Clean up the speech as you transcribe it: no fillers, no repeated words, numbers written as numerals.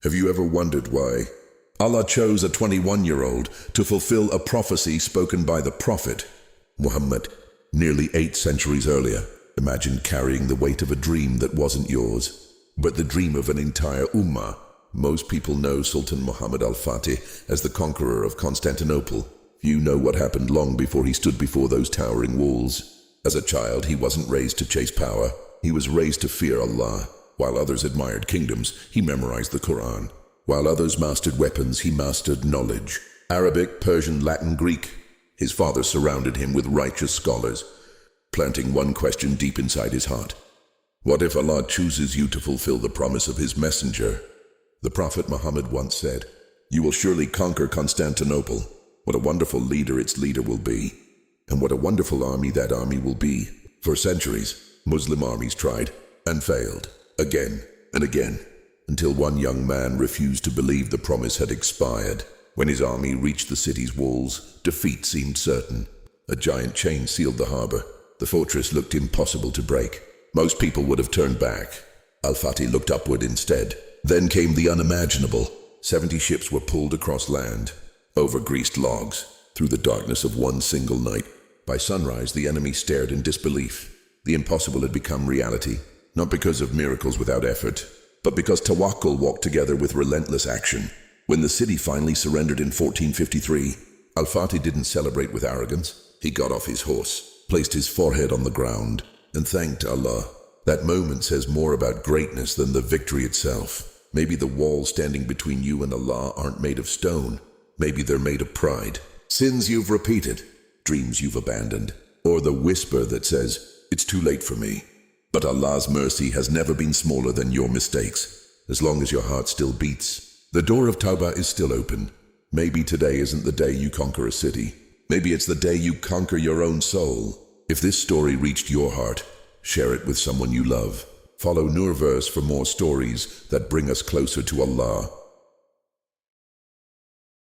Have you ever wondered why Allah chose a 21-year-old to fulfill a prophecy spoken by the Prophet Muhammad nearly 8 centuries earlier? Imagine carrying the weight of a dream that wasn't yours, but the dream of an entire ummah. Most people know Sultan Muhammad al-Fatih as the conqueror of Constantinople. You know what happened long before he stood before those towering walls. As a child, he wasn't raised to chase power. He was raised to fear Allah. While others admired kingdoms, he memorized the Quran. While others mastered weapons, he mastered knowledge. Arabic, Persian, Latin, Greek. His father surrounded him with righteous scholars, planting one question deep inside his heart. What if Allah chooses you to fulfill the promise of his messenger? The Prophet Muhammad once said, "You will surely conquer Constantinople. What a wonderful leader its leader will be, and what a wonderful army that army will be." For centuries, Muslim armies tried and failed again and again, until one young man refused to believe the promise had expired. When his army reached the city's walls, defeat seemed certain. A giant chain sealed the harbor. The fortress looked impossible to break. Most people would have turned back. Al-Fatih looked upward instead. Then came the unimaginable. 70 ships were pulled across land, over greased logs, through the darkness of one single night. By sunrise, the enemy stared in disbelief. The impossible had become reality, not because of miracles without effort, but because Tawakkul walked together with relentless action. When the city finally surrendered in 1453, Al-Fatih didn't celebrate with arrogance. He got off his horse, placed his forehead on the ground, and thanked Allah. That moment says more about greatness than the victory itself. Maybe the walls standing between you and Allah aren't made of stone. Maybe they're made of pride. Sins you've repeated, dreams you've abandoned, or the whisper that says, "It's too late for me." But Allah's mercy has never been smaller than your mistakes. As long as your heart still beats, the door of Tawbah is still open. Maybe today isn't the day you conquer a city. Maybe it's the day you conquer your own soul. If this story reached your heart, share it with someone you love. Follow Nurverse for more stories that bring us closer to Allah.